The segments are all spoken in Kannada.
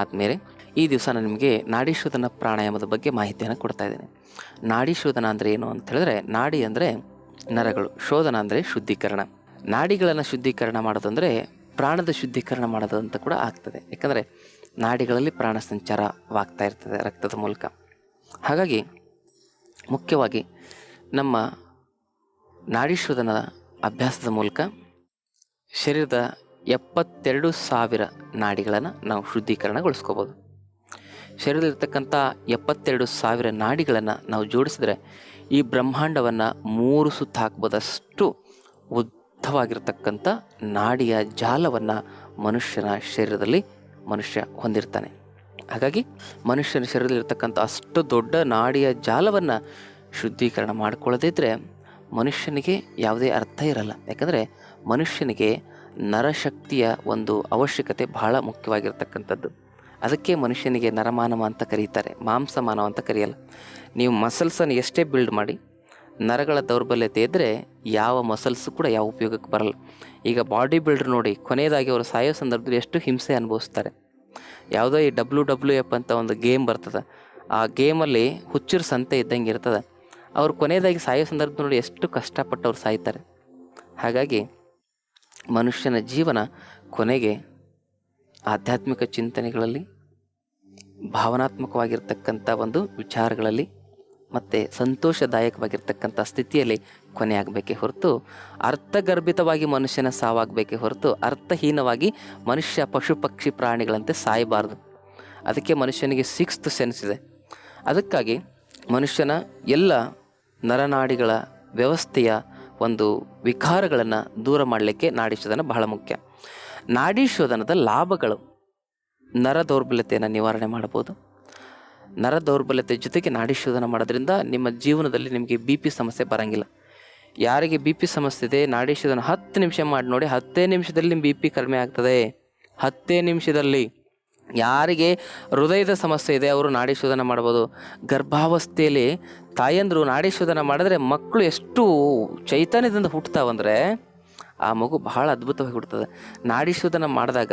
ಆದಮೇಲೆ ಈ ದಿವಸ ನಾನು ನಿಮಗೆ ನಾಡಿಶೋಧನ ಪ್ರಾಣಾಯಾಮದ ಬಗ್ಗೆ ಮಾಹಿತಿಯನ್ನು ಕೊಡ್ತಾ ಇದ್ದೀನಿ. ನಾಡಿಶೋಧನ ಅಂದರೆ ಏನು ಅಂತ ಹೇಳಿದ್ರೆ, ನಾಡಿ ಅಂದರೆ ನರಗಳು, ಶೋಧನ ಅಂದರೆ ಶುದ್ಧೀಕರಣ. ನಾಡಿಗಳನ್ನು ಶುದ್ಧೀಕರಣ ಮಾಡೋದಂದರೆ ಪ್ರಾಣದ ಶುದ್ಧೀಕರಣ ಮಾಡೋದು ಅಂತ ಕೂಡ ಆಗ್ತದೆ. ಯಾಕಂದರೆ ನಾಡಿಗಳಲ್ಲಿ ಪ್ರಾಣ ಸಂಚಾರವಾಗ್ತಾ ಇರ್ತದೆ ರಕ್ತದ ಮೂಲಕ. ಹಾಗಾಗಿ ಮುಖ್ಯವಾಗಿ ನಮ್ಮ ನಾಡಿಶೋಧನದ ಅಭ್ಯಾಸದ ಮೂಲಕ ಶರೀರದ 72,000 ನಾಡಿಗಳನ್ನು ನಾವು ಶುದ್ಧೀಕರಣಗೊಳಿಸ್ಕೋಬೋದು. ಶರೀರದಲ್ಲಿರ್ತಕ್ಕಂಥ 72,000 ನಾಡಿಗಳನ್ನು ನಾವು ಜೋಡಿಸಿದ್ರೆ ಈ ಬ್ರಹ್ಮಾಂಡವನ್ನು 3 ಸುತ್ತು ಹಾಕ್ಬೋದಷ್ಟು ಉದ್ದವಾಗಿರ್ತಕ್ಕಂಥ ನಾಡಿಯ ಜಾಲವನ್ನು ಮನುಷ್ಯನ ಶರೀರದಲ್ಲಿ ಮನುಷ್ಯ ಹೊಂದಿರ್ತಾನೆ. ಹಾಗಾಗಿ ಮನುಷ್ಯನ ಶರೀರದಲ್ಲಿರ್ತಕ್ಕಂಥ ಅಷ್ಟು ದೊಡ್ಡ ನಾಡಿಯ ಜಾಲವನ್ನು ಶುದ್ಧೀಕರಣ ಮಾಡಿಕೊಳ್ಳದಿದ್ದರೆ ಮನುಷ್ಯನಿಗೆ ಯಾವುದೇ ಅರ್ಥ ಇರಲ್ಲ. ಯಾಕಂದರೆ ಮನುಷ್ಯನಿಗೆ ನರಶಕ್ತಿಯ ಒಂದು ಅವಶ್ಯಕತೆ ಬಹಳ ಮುಖ್ಯವಾಗಿರ್ತಕ್ಕಂಥದ್ದು. ಅದಕ್ಕೆ ಮನುಷ್ಯನಿಗೆ ನರಮಾನವ ಅಂತ ಕರೀತಾರೆ, ಮಾಂಸ ಮಾನವ ಅಂತ ಕರೆಯಲ್ಲ. ನೀವು ಮಸಲ್ಸನ್ನು ಎಷ್ಟೇ ಬಿಲ್ಡ್ ಮಾಡಿ ನರಗಳ ದೌರ್ಬಲ್ಯತೆ ಇದ್ದರೆ ಯಾವ ಮಸಲ್ಸು ಕೂಡ ಯಾವ ಉಪಯೋಗಕ್ಕೆ ಬರಲ್ಲ. ಈಗ ಬಾಡಿ ಬಿಲ್ಡರ್ ನೋಡಿ, ಕೊನೆಯದಾಗಿ ಅವರು ಸಾಯೋ ಸಂದರ್ಭದಲ್ಲಿ ಎಷ್ಟು ಹಿಂಸೆ ಅನುಭವಿಸ್ತಾರೆ. ಯಾವುದೋ ಈ WWF ಅಂತ ಒಂದು ಗೇಮ್ ಬರ್ತದೆ, ಆ ಗೇಮಲ್ಲಿ ಹುಚ್ಚರ ಸಂತೆ ಇದ್ದಂಗೆ ಇರ್ತದೆ. ಅವ್ರು ಕೊನೆಯದಾಗಿ ಸಾಯೋ ಸಂದರ್ಭ ನೋಡಿ ಎಷ್ಟು ಕಷ್ಟಪಟ್ಟು ಅವ್ರು ಸಾಯ್ತಾರೆ. ಹಾಗಾಗಿ ಮನುಷ್ಯನ ಜೀವನ ಕೊನೆಗೆ ಆಧ್ಯಾತ್ಮಿಕ ಚಿಂತನೆಗಳಲ್ಲಿ, ಭಾವನಾತ್ಮಕವಾಗಿರ್ತಕ್ಕಂಥ ಒಂದು ವಿಚಾರಗಳಲ್ಲಿ ಮತ್ತು ಸಂತೋಷದಾಯಕವಾಗಿರ್ತಕ್ಕಂಥ ಸ್ಥಿತಿಯಲ್ಲಿ ಕೊನೆಯಾಗಬೇಕೇ ಹೊರತು, ಅರ್ಥಗರ್ಭಿತವಾಗಿ ಮನುಷ್ಯನ ಸಾವಾಗಬೇಕೇ ಹೊರತು ಅರ್ಥಹೀನವಾಗಿ ಮನುಷ್ಯ ಪಶು ಪಕ್ಷಿ ಪ್ರಾಣಿಗಳಂತೆ ಸಾಯಬಾರ್ದು. ಅದಕ್ಕೆ ಮನುಷ್ಯನಿಗೆ 6th ಸೆನ್ಸ್ ಇದೆ. ಅದಕ್ಕಾಗಿ ಮನುಷ್ಯನ ಎಲ್ಲ ನರನಾಡಿಗಳ ವ್ಯವಸ್ಥೆಯ ಒಂದು ವಿಕಾರಗಳನ್ನು ದೂರ ಮಾಡಲಿಕ್ಕೆ ನಾಡಿಶೋಧನ ಬಹಳ ಮುಖ್ಯ. ನಾಡಿಶೋಧನದ ಲಾಭಗಳು: ನರ ದೌರ್ಬಲ್ಯತೆಯನ್ನು ನಿವಾರಣೆ ಮಾಡ್ಬೋದು. ನರ ದೌರ್ಬಲ್ಯತೆ ಜೊತೆಗೆ ನಾಡಿಶೋಧನ ಮಾಡೋದ್ರಿಂದ ನಿಮ್ಮ ಜೀವನದಲ್ಲಿ ನಿಮಗೆ BP ಸಮಸ್ಯೆ ಬರೋಂಗಿಲ್ಲ. ಯಾರಿಗೆ BP ಸಮಸ್ಯೆ ಇದೆ, ನಾಡಿಶೋಧನ 10 ನಿಮಿಷ ಮಾಡಿ ನೋಡಿ, 10 ನಿಮಿಷದಲ್ಲಿ ನಿಮ್ಮ BP ಕಡಿಮೆ ಆಗ್ತದೆ. 10 ನಿಮಿಷದಲ್ಲಿ. ಯಾರಿಗೆ ಹೃದಯದ ಸಮಸ್ಯೆ ಇದೆ ಅವರು ನಾಡಿಶೋಧನ ಮಾಡ್ಬೋದು. ಗರ್ಭಾವಸ್ಥೆಯಲ್ಲಿ ತಾಯಂದರು ನಾಡಿಶೋಧನ ಮಾಡಿದ್ರೆ ಮಕ್ಕಳು ಎಷ್ಟು ಚೈತನ್ಯದಿಂದ ಹುಟ್ಟುತ್ತಾವಂದರೆ ಆ ಮಗು ಬಹಳ ಅದ್ಭುತವಾಗಿ ಹುಡ್ತದೆ. ನಾಡಿಶೋಧನ ಮಾಡಿದಾಗ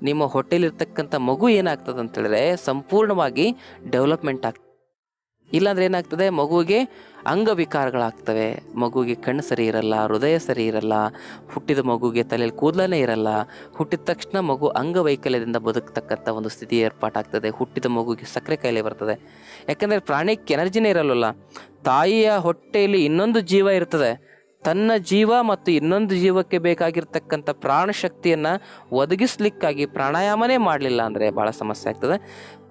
ನಿಮ್ಮ ಹೊಟ್ಟೆಲಿರ್ತಕ್ಕಂಥ ಮಗು ಏನಾಗ್ತದೆ ಅಂತೇಳಿದ್ರೆ ಸಂಪೂರ್ಣವಾಗಿ ಡೆವಲಪ್ಮೆಂಟ್ ಆಗ್ತದೆ. ಇಲ್ಲಾಂದ್ರೆ ಏನಾಗ್ತದೆ, ಮಗುವಿಗೆ ಅಂಗವಿಕಾರಗಳಾಗ್ತವೆ. ಮಗುವಿಗೆ ಕಣ್ಣು ಸರಿ ಇರಲ್ಲ, ಹೃದಯ ಸರಿ ಇರಲ್ಲ, ಹುಟ್ಟಿದ ಮಗುವಿಗೆ ತಲೆಯಲ್ಲಿ ಕೂದಲೇ ಇರಲ್ಲ. ಹುಟ್ಟಿದ ತಕ್ಷಣ ಮಗು ಅಂಗವೈಕಲ್ಯದಿಂದ ಬದುಕ್ತಕ್ಕಂಥ ಒಂದು ಸ್ಥಿತಿ ಏರ್ಪಾಟಾಗ್ತದೆ. ಹುಟ್ಟಿದ ಮಗುವಿಗೆ ಸಕ್ಕರೆ ಕಾಯಿಲೆ ಬರ್ತದೆ. ಯಾಕಂದರೆ ಪ್ರಾಣಿಗೆ ಎನರ್ಜಿನೇ ಇರಲ್ಲ. ತಾಯಿಯ ಹೊಟ್ಟೆಯಲ್ಲಿ ಇನ್ನೊಂದು ಜೀವ ಇರ್ತದೆ. ತನ್ನ ಜೀವ ಮತ್ತು ಇನ್ನೊಂದು ಜೀವಕ್ಕೆ ಬೇಕಾಗಿರ್ತಕ್ಕಂಥ ಪ್ರಾಣಶಕ್ತಿಯನ್ನು ಒದಗಿಸ್ಲಿಕ್ಕಾಗಿ ಪ್ರಾಣಾಯಾಮನೇ ಮಾಡಲಿಲ್ಲ ಅಂದರೆ ಭಾಳ ಸಮಸ್ಯೆ ಆಗ್ತದೆ.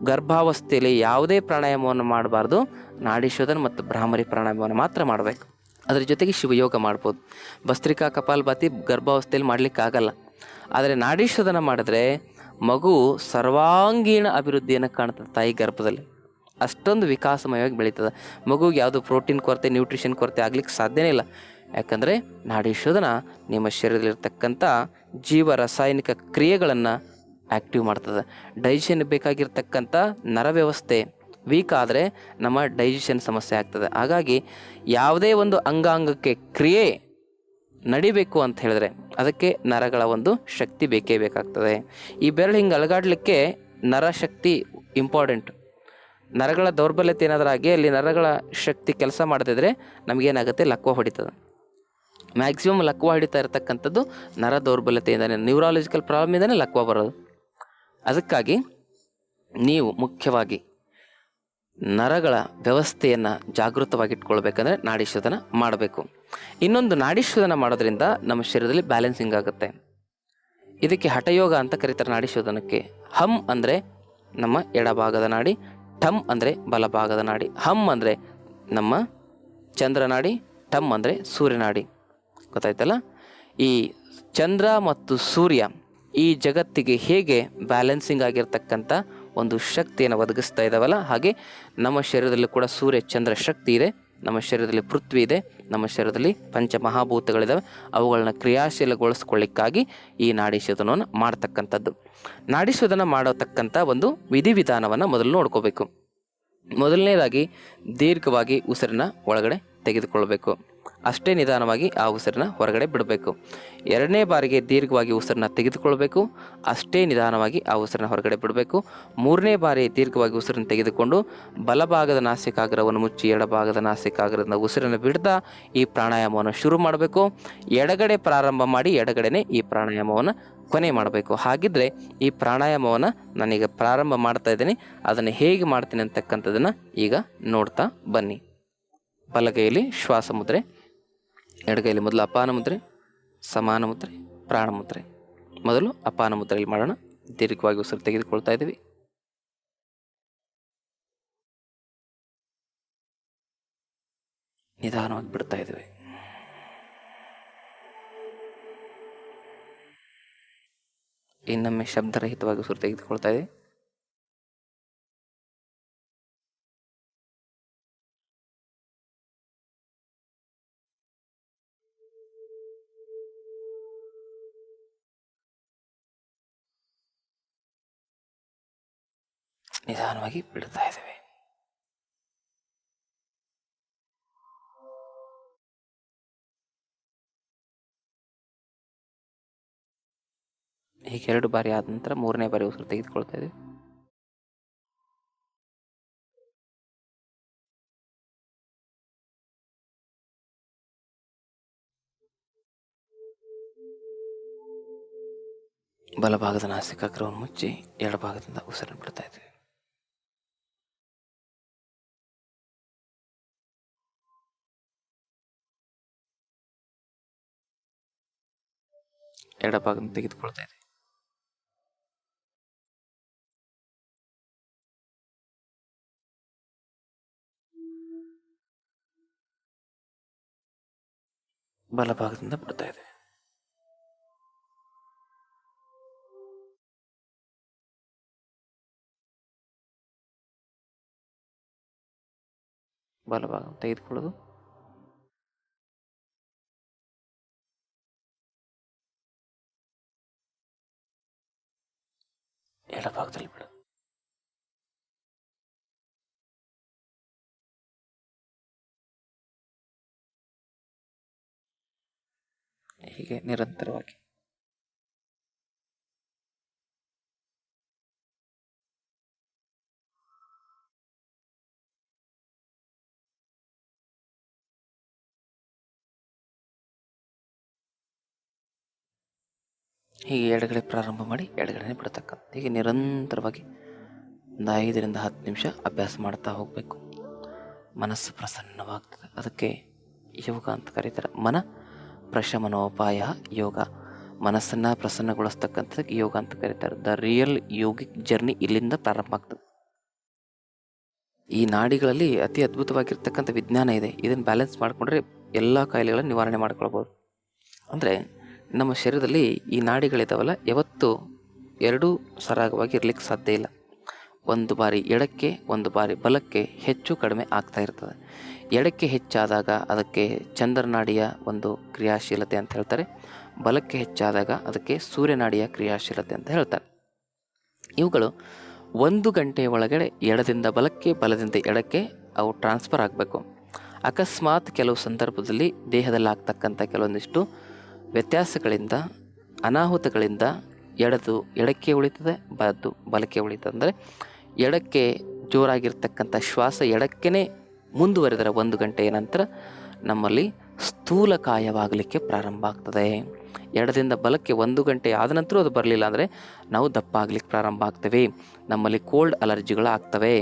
ಗರ್ಭಾವಸ್ಥೆಯಲ್ಲಿ ಯಾವುದೇ ಪ್ರಾಣಾಯಾಮವನ್ನು ಮಾಡಬಾರ್ದು. ನಾಡಿಶೋಧನ ಮತ್ತು ಭ್ರಾಮರಿ ಪ್ರಾಣಾಯಾಮವನ್ನು ಮಾತ್ರ ಮಾಡಬೇಕು. ಅದರ ಜೊತೆಗೆ ಶಿವಯೋಗ ಮಾಡ್ಬೋದು. ಭಸ್ತ್ರಿಕಾ ಕಪಾಲಭಾತಿ ಗರ್ಭಾವಸ್ಥೆಯಲ್ಲಿ ಮಾಡಲಿಕ್ಕಾಗಲ್ಲ. ಆದರೆ ನಾಡಿಶೋಧನ ಮಾಡಿದ್ರೆ ಮಗು ಸರ್ವಾಂಗೀಣ ಅಭಿವೃದ್ಧಿಯನ್ನು ಕಾಣ್ತದೆ. ತಾಯಿ ಗರ್ಭದಲ್ಲಿ ಅಷ್ಟೊಂದು ವಿಕಾಸಮಯವಾಗಿ ಬೆಳೀತದೆ. ಮಗುಗೆ ಯಾವುದು ಪ್ರೋಟೀನ್ ಕೊರತೆ, ನ್ಯೂಟ್ರಿಷನ್ ಕೊರತೆ ಆಗ್ಲಿಕ್ಕೆ ಸಾಧ್ಯನೇ ಇಲ್ಲ. ಯಾಕಂದರೆ ನಾಡಿಶೋಧನ ನಿಮ್ಮ ಶರೀರದಲ್ಲಿರ್ತಕ್ಕಂಥ ಜೀವ ರಾಸಾಯನಿಕ ಕ್ರಿಯೆಗಳನ್ನು ಆ್ಯಕ್ಟಿವ್ ಮಾಡ್ತದೆ. ಡೈಜೆಷನ್ ಬೇಕಾಗಿರ್ತಕ್ಕಂಥ ನರ ವ್ಯವಸ್ಥೆ ವೀಕ್ ಆದರೆ ನಮ್ಮ ಡೈಜೆಷನ್ ಸಮಸ್ಯೆ ಆಗ್ತದೆ. ಹಾಗಾಗಿ ಯಾವುದೇ ಒಂದು ಅಂಗಾಂಗಕ್ಕೆ ಕ್ರಿಯೆ ನಡಿಬೇಕು ಅಂತ ಹೇಳಿದ್ರೆ ಅದಕ್ಕೆ ನರಗಳ ಒಂದು ಶಕ್ತಿ ಬೇಕೇ ಬೇಕಾಗ್ತದೆ. ಈ ಬೆರಳು ಹಿಂಗೆ ಅಲಗಾಡಲಿಕ್ಕೆ ನರಶಕ್ತಿ ಇಂಪಾರ್ಟೆಂಟ್. ನರಗಳ ದೌರ್ಬಲ್ಯತೆ ಏನಾದರೂ ಆಗಿ ಅಲ್ಲಿ ನರಗಳ ಶಕ್ತಿ ಕೆಲಸ ಮಾಡದಿದ್ರೆ ನಮಗೇನಾಗುತ್ತೆ, ಲಕ್ವ ಹೊಡಿತದೆ. ಮ್ಯಾಕ್ಸಿಮಮ್ ಲಕ್ವ ಹಿಡಿತಾ ಇರತಕ್ಕಂಥದ್ದು ನರ ದೌರ್ಬಲ್ಯತೆಯಿಂದಾನೆ, ನ್ಯೂರಾಲಜಿಕಲ್ ಪ್ರಾಬ್ಲಮಿಂದಾನೆ ಲಕ್ವ ಬರೋದು. ಅದಕ್ಕಾಗಿ ನೀವು ಮುಖ್ಯವಾಗಿ ನರಗಳ ವ್ಯವಸ್ಥೆಯನ್ನು ಜಾಗೃತವಾಗಿಟ್ಕೊಳ್ಬೇಕಂದ್ರೆ ನಾಡಿಶೋಧನ ಮಾಡಬೇಕು. ಇನ್ನೊಂದು, ನಾಡಿಶೋಧನ ಮಾಡೋದ್ರಿಂದ ನಮ್ಮ ಶರೀರದಲ್ಲಿ ಬ್ಯಾಲೆನ್ಸಿಂಗ್ ಆಗುತ್ತೆ. ಇದಕ್ಕೆ ಹಠಯೋಗ ಅಂತ ಕರೀತಾರೆ ನಾಡಿಶೋಧನಕ್ಕೆ. ಹಮ್ ಅಂದರೆ ನಮ್ಮ ಎಡಭಾಗದ ನಾಡಿ, ಠಮ್ ಅಂದರೆ ಬಲಭಾಗದ ನಾಡಿ. ಹಮ್ ಅಂದರೆ ನಮ್ಮ ಚಂದ್ರನಾಡಿ, ಟಮ್ ಅಂದರೆ ಸೂರ್ಯನಾಡಿ. ಗೊತ್ತಾಯ್ತಲ್ಲ? ಈ ಚಂದ್ರ ಮತ್ತು ಸೂರ್ಯ ಈ ಜಗತ್ತಿಗೆ ಹೇಗೆ ಬ್ಯಾಲೆನ್ಸಿಂಗ್ ಆಗಿರ್ತಕ್ಕಂಥ ಒಂದು ಶಕ್ತಿಯನ್ನು ಒದಗಿಸ್ತಾ ಇದ್ದಾವಲ್ಲ, ಹಾಗೆ ನಮ್ಮ ಶರೀರದಲ್ಲಿ ಕೂಡ ಸೂರ್ಯ ಚಂದ್ರ ಶಕ್ತಿ ಇದೆ. ನಮ್ಮ ಶರೀರದಲ್ಲಿ ಪೃಥ್ವಿ ಇದೆ. ನಮ್ಮ ಶರೀರದಲ್ಲಿ ಪಂಚಮಹಾಭೂತಗಳಿದ್ದಾವೆ. ಅವುಗಳನ್ನ ಕ್ರಿಯಾಶೀಲಗೊಳಿಸ್ಕೊಳ್ಳಿಕ್ಕಾಗಿ ಈ ನಾಡಿಶೋಧನವನ್ನು ಮಾಡ್ತಕ್ಕಂಥದ್ದು. ನಾಡಿಶೋಧನ ಮಾಡತಕ್ಕಂಥ ಒಂದು ವಿಧಿವಿಧಾನವನ್ನು ಮೊದಲು ನೋಡ್ಕೋಬೇಕು. ಮೊದಲನೇದಾಗಿ ದೀರ್ಘವಾಗಿ ಉಸಿರನ್ನ ಒಳಗಡೆ ತೆಗೆದುಕೊಳ್ಬೇಕು. ಅಷ್ಟೇ ನಿಧಾನವಾಗಿ ಆ ಉಸಿರನ್ನ ಹೊರಗಡೆ ಬಿಡಬೇಕು. ಎರಡನೇ ಬಾರಿಗೆ ದೀರ್ಘವಾಗಿ ಉಸಿರನ್ನ ತೆಗೆದುಕೊಳ್ಬೇಕು, ಅಷ್ಟೇ ನಿಧಾನವಾಗಿ ಆ ಉಸಿರನ್ನ ಹೊರಗಡೆ ಬಿಡಬೇಕು. ಮೂರನೇ ಬಾರಿ ದೀರ್ಘವಾಗಿ ಉಸಿರನ್ನು ತೆಗೆದುಕೊಂಡು ಬಲಭಾಗದ ನಾಸಿಕಾಗ್ರವನ್ನು ಮುಚ್ಚಿ ಎಡಭಾಗದ ನಾಸಿಕಾಗ್ರದಿಂದ ಉಸಿರನ್ನು ಬಿಡ್ತಾ ಈ ಪ್ರಾಣಾಯಾಮವನ್ನು ಶುರು ಮಾಡಬೇಕು. ಎಡಗಡೆ ಪ್ರಾರಂಭ ಮಾಡಿ ಎಡಗಡೆನೆ ಈ ಪ್ರಾಣಾಯಾಮವನ್ನು ಕೊನೆ ಮಾಡಬೇಕು. ಹಾಗಿದ್ರೆ ಈ ಪ್ರಾಣಾಯಾಮವನ್ನು ನಾನೀಗ ಪ್ರಾರಂಭ ಮಾಡ್ತಾ ಇದ್ದೀನಿ, ಅದನ್ನು ಹೇಗೆ ಮಾಡ್ತೀನಿ ಅಂತಕ್ಕಂಥದ್ದನ್ನು ಈಗ ನೋಡ್ತಾ ಬನ್ನಿ. ಬಲಗೈಯಲ್ಲಿ ಶ್ವಾಸ ಮುದ್ರೆ, ಎಡಗೈಯಲ್ಲಿ ಮೊದಲು ಅಪಾನ ಮುದ್ರೆ, ಸಮಾನ ಮುದ್ರೆ, ಪ್ರಾಣ ಮುದ್ರೆ. ಮೊದಲು ಅಪಾನ ಮುದ್ರೆಯಲ್ಲಿ ಮಾಡೋಣ. ದೀರ್ಘವಾಗಿ ಉಸಿರು ತೆಗೆದುಕೊಳ್ತಾ ಇದ್ದೀವಿ. ನಿಧಾನವಾಗಿ ಬಿಡ್ತಾ ಇದ್ದೀವಿ. ಇನ್ನೊಮ್ಮೆ ಶಬ್ದರಹಿತವಾಗಿ ಉಸಿರು ತೆಗೆದುಕೊಳ್ತಾ ಇದ್ದೀವಿ. ನಿಧಾನವಾಗಿ ಬಿಡ್ತಾ ಇದ್ದೇವೆ. ಹೀಗೆ 2 ಬಾರಿ ಆದ ನಂತರ 3ನೇ ಬಾರಿ ಉಸಿರು ತೆಗೆದುಕೊಳ್ತಾ ಇದ್ದೀವಿ. ಬಲಭಾಗದ ನಾಸಿಕಾಗ್ರವನ್ನು ಮುಚ್ಚಿ ಎಡಭಾಗದಿಂದ ಉಸಿರನ್ನು ಬಿಡ್ತಾ ಇದ್ದೀವಿ. ಎಡಭಾಗದಿಂದ ತೆಗೆದುಕೊಳ್ತಾ ಇದ್ದೀವಿ. ಬಲಭಾಗದಿಂದ ಬಿಡ್ತಾ ಇದ್ದೀವಿ. ಬಲಭಾಗ ತೆಗೆದುಕೊಳ್ಳೋದು, ಎಡಭಾಗದಲ್ಲಿ ಬಿಡೋದು. ಹೀಗೆ ನಿರಂತರವಾಗಿ ಹೀಗೆ ಎಡಗಡೆ ಪ್ರಾರಂಭ ಮಾಡಿ ಎಡಗಡೆನೆ ಬಿಡ್ತಕ್ಕಂಥ ಹೀಗೆ ನಿರಂತರವಾಗಿ ಒಂದು 5ರಿಂದ 10 ನಿಮಿಷ ಅಭ್ಯಾಸ ಮಾಡ್ತಾ ಹೋಗಬೇಕು. ಮನಸ್ಸು ಪ್ರಸನ್ನವಾಗ್ತದೆ. ಅದಕ್ಕೆ ಯೋಗ ಅಂತ ಕರೀತಾರೆ. ಮನ ಪ್ರಶಮನೋಪಾಯ ಯೋಗ. ಮನಸ್ಸನ್ನು ಪ್ರಸನ್ನಗೊಳಿಸ್ತಕ್ಕಂಥದ್ದಕ್ಕೆ ಯೋಗ ಅಂತ ಕರೀತಾರೆ. ದ ರಿಯಲ್ ಯೋಗಿಕ್ ಜರ್ನಿ ಇಲ್ಲಿಂದ ಪ್ರಾರಂಭ ಆಗ್ತದೆ. ಈ ನಾಡಿಗಳಲ್ಲಿ ಅತಿ ಅದ್ಭುತವಾಗಿರ್ತಕ್ಕಂಥ ವಿಜ್ಞಾನ ಇದೆ. ಇದನ್ನು ಬ್ಯಾಲೆನ್ಸ್ ಮಾಡಿಕೊಂಡ್ರೆ ಎಲ್ಲ ಕಾಯಿಲೆಗಳನ್ನು ನಿವಾರಣೆ ಮಾಡ್ಕೊಳ್ಬೋದು. ಅಂದರೆ ನಮ್ಮ ಶರೀರದಲ್ಲಿ ಈ ನಾಡಿಗಳಿದಾವಲ್ಲ, ಯಾವತ್ತೂ 2 ಸರಾಗವಾಗಿ ಇರಲಿಕ್ಕೆ ಸಾಧ್ಯ ಇಲ್ಲ. ಒಂದು ಬಾರಿ ಎಡಕ್ಕೆ, ಒಂದು ಬಾರಿ ಬಲಕ್ಕೆ ಹೆಚ್ಚು ಕಡಿಮೆ ಆಗ್ತಾ ಇರ್ತದೆ. ಎಡಕ್ಕೆ ಹೆಚ್ಚಾದಾಗ ಅದಕ್ಕೆ ಚಂದ್ರನಾಡಿಯ ಒಂದು ಕ್ರಿಯಾಶೀಲತೆ ಅಂತ ಹೇಳ್ತಾರೆ. ಬಲಕ್ಕೆ ಹೆಚ್ಚಾದಾಗ ಅದಕ್ಕೆ ಸೂರ್ಯನಾಡಿಯ ಕ್ರಿಯಾಶೀಲತೆ ಅಂತ ಹೇಳ್ತಾರೆ. ಇವುಗಳು 1 ಗಂಟೆಯ ಒಳಗಡೆ ಎಡದಿಂದ ಬಲಕ್ಕೆ, ಬಲದಿಂದ ಎಡಕ್ಕೆ ಅವು ಟ್ರಾನ್ಸ್ಫರ್ ಆಗಬೇಕು. ಅಕಸ್ಮಾತ್ ಕೆಲವು ಸಂದರ್ಭದಲ್ಲಿ ದೇಹದಲ್ಲಿ ಆಗ್ತಕ್ಕಂಥ ಕೆಲವೊಂದಿಷ್ಟು ವ್ಯತ್ಯಾಸಗಳಿಂದ, ಅನಾಹುತಗಳಿಂದ ಎಡಕ್ಕೆ ಉಳಿತದೆ, ಬಲಕ್ಕೆ ಉಳಿತದೆ. ಅಂದರೆ ಎಡಕ್ಕೆ ಜೋರಾಗಿರ್ತಕ್ಕಂಥ ಶ್ವಾಸ ಎಡಕ್ಕೇ ಮುಂದುವರೆದರೆ 1 ಗಂಟೆಯ ನಂತರ ನಮ್ಮಲ್ಲಿ ಸ್ಥೂಲಕಾಯವಾಗಲಿಕ್ಕೆ ಪ್ರಾರಂಭ ಆಗ್ತದೆ. ಎಡದಿಂದ ಬಲಕ್ಕೆ 1 ಗಂಟೆ ಆದ ನಂತರ ಅದು ಬರಲಿಲ್ಲ ಅಂದರೆ ನಾವು ದಪ್ಪ ಆಗಲಿಕ್ಕೆ ಪ್ರಾರಂಭ ಆಗ್ತೇವೆ. ನಮ್ಮಲ್ಲಿ ಕೋಲ್ಡ್ ಅಲರ್ಜಿಗಳು ಆಗ್ತವೆ.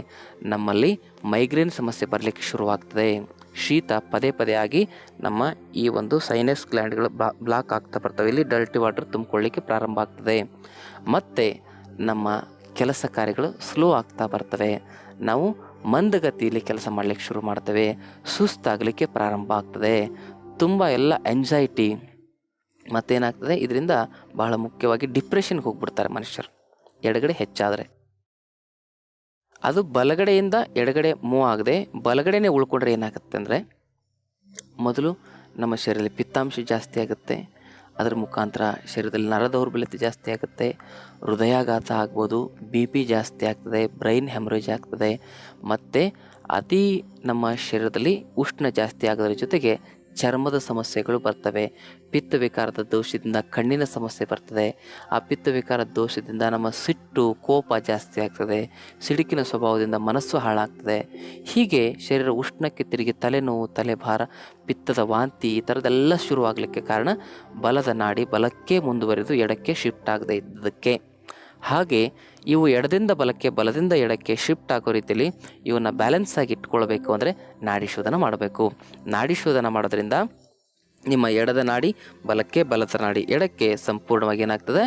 ನಮ್ಮಲ್ಲಿ ಮೈಗ್ರೇನ್ ಸಮಸ್ಯೆ ಬರಲಿಕ್ಕೆ ಶುರುವಾಗ್ತದೆ. ಶೀತ ಪದೇ ಪದೇ ಆಗಿ ನಮ್ಮ ಈ ಒಂದು ಸೈನಸ್ ಗ್ಲ್ಯಾಂಡ್ಗಳು ಬ್ಲಾಕ್ ಆಗ್ತಾ ಬರ್ತವೆ. ಇಲ್ಲಿ ಡರ್ಟಿ ವಾಟರ್ ತುಂಬಿಕೊಳ್ಳಿಕ್ಕೆ ಪ್ರಾರಂಭ ಆಗ್ತದೆ. ಮತ್ತು ನಮ್ಮ ಕೆಲಸ ಕಾರ್ಯಗಳು ಸ್ಲೋ ಆಗ್ತಾ ಬರ್ತವೆ. ನಾವು ಮಂದಗತಿಯಲ್ಲಿ ಕೆಲಸ ಮಾಡಲಿಕ್ಕೆ ಶುರು ಮಾಡ್ತೇವೆ. ಸುಸ್ತಾಗಲಿಕ್ಕೆ ಪ್ರಾರಂಭ ಆಗ್ತದೆ. ತುಂಬ ಎಲ್ಲ ಎಂಜೈಟಿ. ಮತ್ತೇನಾಗ್ತದೆ, ಇದರಿಂದ ಬಹಳ ಮುಖ್ಯವಾಗಿ ಡಿಪ್ರೆಷನ್ಗೆ ಹೋಗ್ಬಿಡ್ತಾರೆ ಮನುಷ್ಯರು ಎಡಗಡೆ ಹೆಚ್ಚಾದರೆ. ಅದು ಬಲಗಡೆಯಿಂದ ಎಡಗಡೆ ಮೂವ್ ಆಗದೆ ಬಲಗಡೆನೇ ಉಳ್ಕೊಂಡ್ರೆ ಏನಾಗುತ್ತೆ ಅಂದರೆ, ಮೊದಲು ನಮ್ಮ ಶರೀರದಲ್ಲಿ ಪಿತ್ತಾಂಶ ಜಾಸ್ತಿ ಆಗುತ್ತೆ. ಅದರ ಮುಖಾಂತರ ಶರೀರದಲ್ಲಿ ನರ ದೌರ್ಬಲ್ಯತೆ ಜಾಸ್ತಿ ಆಗುತ್ತೆ. ಹೃದಯಾಘಾತ ಆಗ್ಬೋದು, BP ಜಾಸ್ತಿ ಆಗ್ತದೆ, ಬ್ರೈನ್ ಹೆಮರೇಜ್ ಆಗ್ತದೆ. ಮತ್ತು ಅತಿ ನಮ್ಮ ಶರೀರದಲ್ಲಿ ಉಷ್ಣ ಜಾಸ್ತಿ ಆಗೋದ್ರ ಜೊತೆಗೆ ಚರ್ಮದ ಸಮಸ್ಯೆಗಳು ಬರ್ತವೆ. ಪಿತ್ತ ವಿಕಾರದ ದೋಷದಿಂದ ಕಣ್ಣಿನ ಸಮಸ್ಯೆ ಬರ್ತದೆ. ಆ ಪಿತ್ತ ವಿಕಾರದ ದೋಷದಿಂದ ನಮ್ಮ ಸಿಟ್ಟು ಕೋಪ ಜಾಸ್ತಿ ಆಗ್ತದೆ. ಸಿಡುಕಿನ ಸ್ವಭಾವದಿಂದ ಮನಸ್ಸು ಹಾಳಾಗ್ತದೆ. ಹೀಗೆ ಶರೀರ ಉಷ್ಣಕ್ಕೆ ತಿರುಗಿ ತಲೆನೋವು, ತಲೆಭಾರ, ಪಿತ್ತದ ವಾಂತಿ ಈ ಥರದ್ದೆಲ್ಲ ಶುರುವಾಗಲಿಕ್ಕೆ ಕಾರಣ ಬಲದ ನಾಡಿ ಬಲಕ್ಕೆ ಮುಂದುವರಿದು ಎಡಕ್ಕೆ ಶಿಫ್ಟ್ ಆಗದೆ ಇದ್ದದಕ್ಕೆ. ಹಾಗೆ ಇವು ಎಡದಿಂದ ಬಲಕ್ಕೆ, ಬಲದಿಂದ ಎಡಕ್ಕೆ ಶಿಫ್ಟ್ ಆಗೋ ರೀತಿಯಲ್ಲಿ ಇವನ್ನ ಬ್ಯಾಲೆನ್ಸ್ ಆಗಿ ಇಟ್ಕೊಳ್ಬೇಕು ಅಂದರೆ ನಾಡಿ ಶೋಧನ ಮಾಡಬೇಕು. ನಾಡಿ ಶೋಧನ ಮಾಡೋದ್ರಿಂದ ನಿಮ್ಮ ಎಡದ ನಾಡಿ ಬಲಕ್ಕೆ, ಬಲದ ನಾಡಿ ಎಡಕ್ಕೆ ಸಂಪೂರ್ಣವಾಗಿ ಏನಾಗ್ತದೆ,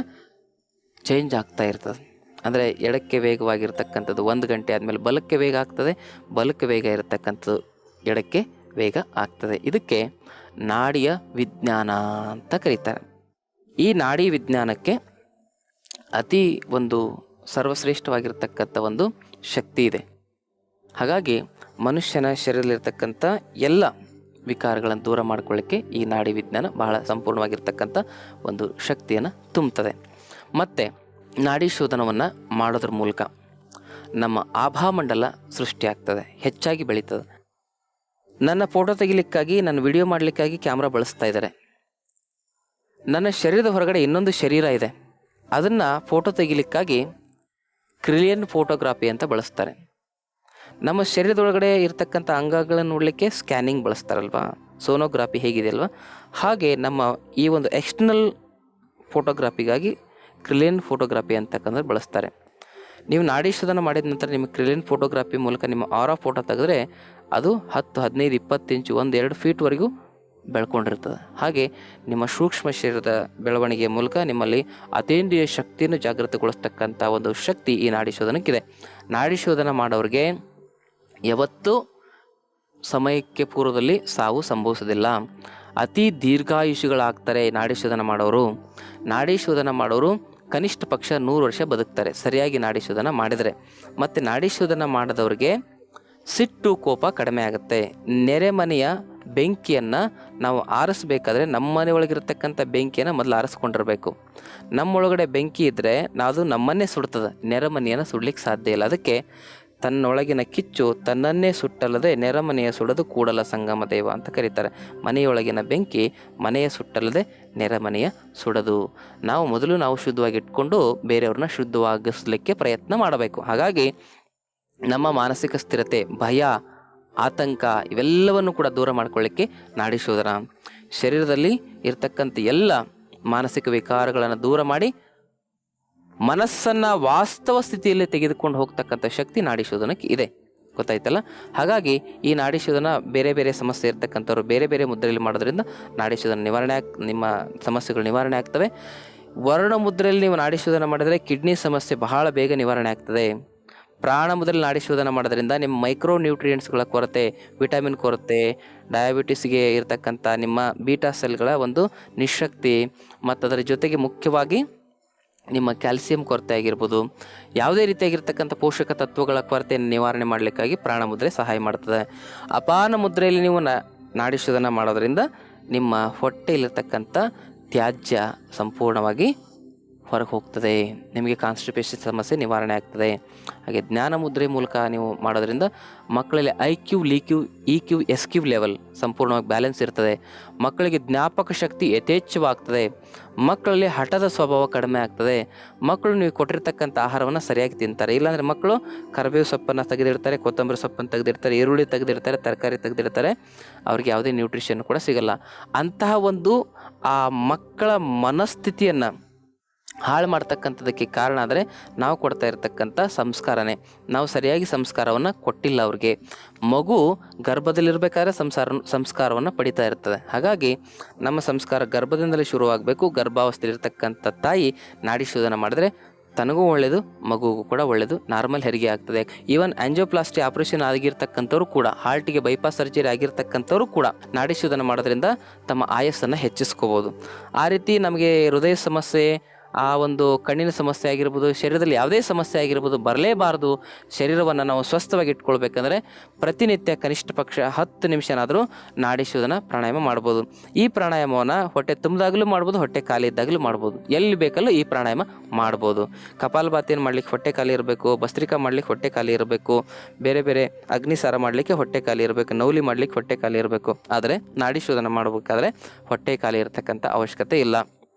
ಚೇಂಜ್ ಆಗ್ತಾ ಇರ್ತದೆ. ಅಂದರೆ ಎಡಕ್ಕೆ ವೇಗವಾಗಿರ್ತಕ್ಕಂಥದ್ದು 1 ಗಂಟೆ ಆದಮೇಲೆ ಬಲಕ್ಕೆ ವೇಗ ಆಗ್ತದೆ, ಬಲಕ್ಕೆ ವೇಗ ಇರತಕ್ಕಂಥದ್ದು ಎಡಕ್ಕೆ ವೇಗ ಆಗ್ತದೆ. ಇದಕ್ಕೆ ನಾಡಿಯ ವಿಜ್ಞಾನ ಅಂತ ಕರೀತಾರೆ. ಈ ನಾಡಿ ವಿಜ್ಞಾನಕ್ಕೆ ಅತಿ ಒಂದು ಸರ್ವಶ್ರೇಷ್ಠವಾಗಿರ್ತಕ್ಕಂಥ ಒಂದು ಶಕ್ತಿ ಇದೆ. ಹಾಗಾಗಿ ಮನುಷ್ಯನ ಶರೀರದಲ್ಲಿರ್ತಕ್ಕಂಥ ಎಲ್ಲ ವಿಕಾರಗಳನ್ನು ದೂರ ಮಾಡ್ಕೊಳ್ಳಿಕ್ಕೆ ಈ ನಾಡಿ ವಿಜ್ಞಾನ ಬಹಳ ಸಂಪೂರ್ಣವಾಗಿರ್ತಕ್ಕಂಥ ಒಂದು ಶಕ್ತಿಯನ್ನು ತುಂಬುತ್ತದೆ. ಮತ್ತು ನಾಡಿ ಶೋಧನವನ್ನು ಮಾಡೋದ್ರ ಮೂಲಕ ನಮ್ಮ ಆಭಾಮಂಡಲ ಸೃಷ್ಟಿಯಾಗ್ತದೆ, ಹೆಚ್ಚಾಗಿ ಬೆಳೀತದೆ. ನನ್ನ ಫೋಟೋ ತೆಗಿಲಿಕ್ಕಾಗಿ, ನನ್ನ ವಿಡಿಯೋ ಮಾಡಲಿಕ್ಕಾಗಿ ಕ್ಯಾಮ್ರಾ ಬಳಸ್ತಾ ಇದ್ದಾರೆ. ನನ್ನ ಶರೀರದ ಹೊರಗಡೆ ಇನ್ನೊಂದು ಶರೀರ ಇದೆ, ಅದನ್ನು ಫೋಟೋ ತೆಗಿಲಿಕ್ಕಾಗಿ ಕ್ರಿಲಿಯನ್ ಫೋಟೋಗ್ರಾಫಿ ಅಂತ ಬಳಸ್ತಾರೆ. ನಮ್ಮ ಶರೀರದೊಳಗಡೆ ಇರ್ತಕ್ಕಂಥ ಅಂಗಗಳನ್ನು ನೋಡಲಿಕ್ಕೆ ಸ್ಕ್ಯಾನಿಂಗ್ ಬಳಸ್ತಾರಲ್ವ, ಸೋನೋಗ್ರಾಫಿ ಹೇಗಿದೆ ಅಲ್ವಾ, ಹಾಗೆ ನಮ್ಮ ಈ ಒಂದು ಎಕ್ಸ್ಟರ್ನಲ್ ಫೋಟೋಗ್ರಾಫಿಗಾಗಿ ಕ್ರಿಲಿಯನ್ ಫೋಟೋಗ್ರಾಫಿ ಅಂತಕ್ಕಂಥದ್ದು ಬಳಸ್ತಾರೆ. ನೀವು ನಾಡಿ ಶೋಧನ ಮಾಡಿದ ನಂತರ ನಿಮ್ಮ ಕ್ರಿಲಿಯನ್ ಫೋಟೋಗ್ರಾಫಿ ಮೂಲಕ ನಿಮ್ಮ ಆರಾ ಫೋಟೋ ತೆಗೆದ್ರೆ ಅದು 10, 15, 20 ಇಂಚು 1-2 ಫೀಟ್ವರೆಗೂ ಬೆಳ್ಕೊಂಡಿರ್ತದೆ. ಹಾಗೆ ನಿಮ್ಮ ಸೂಕ್ಷ್ಮ ಶರೀರದ ಬೆಳವಣಿಗೆಯ ಮೂಲಕ ನಿಮ್ಮಲ್ಲಿ ಅತೀಂದ್ರಿಯ ಶಕ್ತಿಯನ್ನು ಜಾಗೃತಗೊಳಿಸ್ತಕ್ಕಂಥ ಒಂದು ಶಕ್ತಿ ಈ ನಾಡಿ ಶೋಧನಕ್ಕಿದೆ. ನಾಡಿ ಶೋಧನ ಮಾಡೋರಿಗೆ ಯಾವತ್ತೂ ಸಮಯಕ್ಕೆ ಪೂರ್ವದಲ್ಲಿ ಸಾವು ಸಂಭವಿಸೋದಿಲ್ಲ. ಅತಿ ದೀರ್ಘಾಯುಷಿಗಳಾಗ್ತಾರೆ ನಾಡಿ ಶೋಧನ ಮಾಡೋರು. ನಾಡಿ ಶೋಧನ ಮಾಡೋರು ಕನಿಷ್ಠ ಪಕ್ಷ 100 ವರ್ಷ ಬದುಕ್ತಾರೆ ಸರಿಯಾಗಿ ನಾಡಿ ಶೋಧನ ಮಾಡಿದರೆ. ಮತ್ತು ನಾಡಿ ಶೋಧನ ಮಾಡದವ್ರಿಗೆ ಸಿಟ್ಟು ಕೋಪ ಕಡಿಮೆ ಆಗುತ್ತೆ. ನೆರೆಮನೆಯ ಬೆಂಕಿಯನ್ನು ನಾವು ಆರಿಸ್ಬೇಕಾದ್ರೆ ನಮ್ಮ ಮನೆಯೊಳಗಿರ್ತಕ್ಕಂಥ ಬೆಂಕಿಯನ್ನು ಮೊದಲು ಆರಿಸ್ಕೊಂಡಿರಬೇಕು. ನಮ್ಮೊಳಗಡೆ ಬೆಂಕಿ ಇದ್ದರೆ ಅದು ನಮ್ಮನ್ನೇ ಸುಡ್ತದೆ, ನೆರೆಮನೆಯನ್ನು ಸುಡ್ಲಿಕ್ಕೆ ಸಾಧ್ಯ ಇಲ್ಲ. ಅದಕ್ಕೆ ತನ್ನೊಳಗಿನ ಕಿಚ್ಚು ತನ್ನನ್ನೇ ಸುಟ್ಟಲ್ಲದೆ ನೆರೆಮನೆಯ ಸುಡದು ಕೂಡಲ ಸಂಗಮ ದೇವ ಅಂತ ಕರೀತಾರೆ. ಮನೆಯೊಳಗಿನ ಬೆಂಕಿ ಮನೆಯ ಸುಟ್ಟಲ್ಲದೆ ನೆರೆಮನೆಯ ಸುಡದು. ನಾವು ಶುದ್ಧವಾಗಿ ಇಟ್ಕೊಂಡು ಬೇರೆಯವ್ರನ್ನ ಶುದ್ಧವಾಗಿಸಲಿಕ್ಕೆ ಪ್ರಯತ್ನ ಮಾಡಬೇಕು. ಹಾಗಾಗಿ ನಮ್ಮ ಮಾನಸಿಕ ಸ್ಥಿರತೆ, ಭಯ, ಆತಂಕ ಇವೆಲ್ಲವನ್ನು ಕೂಡ ದೂರ ಮಾಡ್ಕೊಳ್ಳಿಕ್ಕೆ ನಾಡಿ ಶೋಧನ, ಶರೀರದಲ್ಲಿ ಇರ್ತಕ್ಕಂಥ ಎಲ್ಲ ಮಾನಸಿಕ ವಿಕಾರಗಳನ್ನು ದೂರ ಮಾಡಿ ಮನಸ್ಸನ್ನು ವಾಸ್ತವ ಸ್ಥಿತಿಯಲ್ಲಿ ತೆಗೆದುಕೊಂಡು ಹೋಗ್ತಕ್ಕಂಥ ಶಕ್ತಿ ನಾಡಿ ಶೋಧನಕ್ಕೆ ಇದೆ. ಗೊತ್ತಾಯ್ತಲ್ಲ? ಹಾಗಾಗಿ ಈ ನಾಡಿ ಶೋಧನ ಬೇರೆ ಬೇರೆ ಸಮಸ್ಯೆ ಇರ್ತಕ್ಕಂಥವ್ರು ಬೇರೆ ಬೇರೆ ಮುದ್ರೆಯಲ್ಲಿ ಮಾಡೋದ್ರಿಂದ ನಾಡಿ ಶೋಧನ ನಿವಾರಣೆ ನಿಮ್ಮ ಸಮಸ್ಯೆಗಳು ನಿವಾರಣೆ ಆಗ್ತವೆ. ವರ್ಣ ಮುದ್ರೆಯಲ್ಲಿ ನೀವು ನಾಡಿ ಶೋಧನ ಮಾಡಿದರೆ ಕಿಡ್ನಿ ಸಮಸ್ಯೆ ಬಹಳ ಬೇಗ ನಿವಾರಣೆ ಆಗ್ತದೆ. ಪ್ರಾಣ ಮುದ್ರೆಯಲ್ಲಿ ನಾಡಿ ಶೋಧನ ಮಾಡೋದ್ರಿಂದ ನಿಮ್ಮ ಮೈಕ್ರೋ ನ್ಯೂಟ್ರಿಯೆಂಟ್ಸ್ಗಳ ಕೊರತೆ, ವಿಟಮಿನ್ ಕೊರತೆ, ಡಯಾಬಿಟಿಸ್ಗೆ ಇರತಕ್ಕಂಥ ನಿಮ್ಮ ಬೀಟಾ ಸೆಲ್ಗಳ ಒಂದು ನಿಶಕ್ತಿ ಮತ್ತು ಅದರ ಜೊತೆಗೆ ಮುಖ್ಯವಾಗಿ ನಿಮ್ಮ ಕ್ಯಾಲ್ಸಿಯಂ ಕೊರತೆ ಆಗಿರ್ಬೋದು, ಯಾವುದೇ ರೀತಿಯಾಗಿರ್ತಕ್ಕಂಥ ಪೋಷಕ ತತ್ವಗಳ ಕೊರತೆಯನ್ನು ನಿವಾರಣೆ ಮಾಡಲಿಕ್ಕಾಗಿ ಪ್ರಾಣ ಮುದ್ರೆ ಸಹಾಯ ಮಾಡ್ತದೆ. ಅಪಾನ ಮುದ್ರೆಯಲ್ಲಿ ನೀವು ನಾಡಿ ಶೋಧನ ಮಾಡೋದ್ರಿಂದ ನಿಮ್ಮ ಹೊಟ್ಟೆಯಲ್ಲಿರ್ತಕ್ಕಂಥ ತ್ಯಾಜ್ಯ ಸಂಪೂರ್ಣವಾಗಿ ಹೊರಗೆ ಹೋಗ್ತದೆ. ನಿಮಗೆ ಕಾನ್ಸ್ಟಿಪೇಷನ್ ಸಮಸ್ಯೆ ನಿವಾರಣೆ ಆಗ್ತದೆ. ಹಾಗೆ ಜ್ಞಾನ ಮುದ್ರೆ ಮೂಲಕ ನೀವು ಮಾಡೋದ್ರಿಂದ ಮಕ್ಕಳಲ್ಲಿ IQ, LQ, EQ, SQ level ಸಂಪೂರ್ಣವಾಗಿ ಬ್ಯಾಲೆನ್ಸ್ ಇರ್ತದೆ. ಮಕ್ಕಳಿಗೆ ಜ್ಞಾಪಕ ಶಕ್ತಿ ಯಥೇಚ್ಛವಾಗ್ತದೆ. ಮಕ್ಕಳಲ್ಲಿ ಹಠದ ಸ್ವಭಾವ ಕಡಿಮೆ ಆಗ್ತದೆ. ಮಕ್ಕಳು ನೀವು ಕೊಟ್ಟಿರ್ತಕ್ಕಂಥ ಆಹಾರವನ್ನು ಸರಿಯಾಗಿ ತಿಂತಾರೆ. ಇಲ್ಲಾಂದರೆ ಮಕ್ಕಳು ಕರಿಬೇವು ಸೊಪ್ಪನ್ನು ತೆಗೆದಿರ್ತಾರೆ, ಕೊತ್ತಂಬರಿ ಸೊಪ್ಪನ್ನು ತೆಗೆದಿರ್ತಾರೆ, ಈರುಳ್ಳಿ ತೆಗೆದಿರ್ತಾರೆ, ತರಕಾರಿ ತೆಗೆದಿರ್ತಾರೆ, ಅವ್ರಿಗೆ ಯಾವುದೇ ನ್ಯೂಟ್ರಿಷನ್ ಕೂಡ ಸಿಗಲ್ಲ. ಅಂತಹ ಒಂದು ಆ ಮಕ್ಕಳ ಮನಸ್ಥಿತಿಯನ್ನು ಹಾಳು ಮಾಡ್ತಕ್ಕಂಥದ್ದಕ್ಕೆ ಕಾರಣ ಆದರೆ ನಾವು ಕೊಡ್ತಾ ಇರತಕ್ಕಂಥ ಸಂಸ್ಕಾರನೇ. ನಾವು ಸರಿಯಾಗಿ ಸಂಸ್ಕಾರವನ್ನು ಕೊಟ್ಟಿಲ್ಲ ಅವ್ರಿಗೆ. ಮಗು ಗರ್ಭದಲ್ಲಿರಬೇಕಾದ್ರೆ ಸಂಸ್ಕಾರವನ್ನು ಪಡಿತಾ ಇರ್ತದೆ. ಹಾಗಾಗಿ ನಮ್ಮ ಸಂಸ್ಕಾರ ಗರ್ಭದಿಂದಲೇ ಶುರುವಾಗಬೇಕು. ಗರ್ಭಾವಸ್ಥೆಯಲ್ಲಿರ್ತಕ್ಕಂಥ ತಾಯಿ ನಾಡಿ ಶೋಧನ ಮಾಡಿದ್ರೆ ತನಗೂ ಒಳ್ಳೆಯದು, ಮಗುಗೂ ಕೂಡ ಒಳ್ಳೆಯದು, ನಾರ್ಮಲ್ ಹೆರಿಗೆ ಆಗ್ತದೆ. ಈವನ್ ಆಂಜಿಯೋಪ್ಲಾಸ್ಟಿ ಆಪರೇಷನ್ ಆಗಿರ್ತಕ್ಕಂಥವ್ರು ಕೂಡ, ಹಾರ್ಟಿಗೆ ಬೈಪಾಸ್ ಸರ್ಜರಿ ಆಗಿರ್ತಕ್ಕಂಥವ್ರು ಕೂಡ ನಾಡಿ ಶೋಧನ ಮಾಡೋದ್ರಿಂದ ತಮ್ಮ ಆಯಸ್ಸನ್ನು ಹೆಚ್ಚಿಸ್ಕೋಬೋದು. ಆ ರೀತಿ ನಮಗೆ ಹೃದಯ ಸಮಸ್ಯೆ ಆ ಒಂದು ಕಣ್ಣಿನ ಸಮಸ್ಯೆ ಆಗಿರ್ಬೋದು, ಶರೀರದಲ್ಲಿ ಯಾವುದೇ ಸಮಸ್ಯೆ ಆಗಿರ್ಬೋದು ಬರಲೇಬಾರದು. ಶರೀರವನ್ನು ನಾವು ಸ್ವಸ್ಥವಾಗಿ ಇಟ್ಕೊಳ್ಬೇಕಂದ್ರೆ ಪ್ರತಿನಿತ್ಯ ಕನಿಷ್ಠ ಪಕ್ಷ 10 ನಿಮಿಷನಾದರೂ ನಾಡಿ ಶೋಧನ ಪ್ರಾಣಾಯಾಮ ಮಾಡ್ಬೋದು. ಈ ಪ್ರಾಣಾಯಾಮವನ್ನು ಹೊಟ್ಟೆ ತುಂಬಿದಾಗಲೂ ಮಾಡ್ಬೋದು, ಹೊಟ್ಟೆ ಖಾಲಿ ಇದ್ದಾಗಲೂ ಮಾಡ್ಬೋದು, ಎಲ್ಲಿ ಬೇಕಲ್ಲೂ ಈ ಪ್ರಾಣಾಯಾಮ ಮಾಡ್ಬೋದು. ಕಪಾಲಭಾತಿಯನ್ನು ಮಾಡ್ಲಿಕ್ಕೆ ಹೊಟ್ಟೆ ಖಾಲಿ ಇರಬೇಕು, ಭಸ್ತ್ರಿಕಾ ಮಾಡ್ಲಿಕ್ಕೆ ಹೊಟ್ಟೆ ಖಾಲಿ ಇರಬೇಕು, ಬೇರೆ ಬೇರೆ ಅಗ್ನಿಸಾರ ಮಾಡಲಿಕ್ಕೆ ಹೊಟ್ಟೆ ಖಾಲಿ ಇರಬೇಕು, ನೌಲಿ ಮಾಡ್ಲಿಕ್ಕೆ ಹೊಟ್ಟೆ ಖಾಲಿ ಇರಬೇಕು. ಆದರೆ ನಾಡಿ ಶೋಧನ ಮಾಡಬೇಕಾದ್ರೆ ಹೊಟ್ಟೆ ಖಾಲಿ ಇರತಕ್ಕಂಥ ಅವಶ್ಯಕತೆ ಇಲ್ಲ.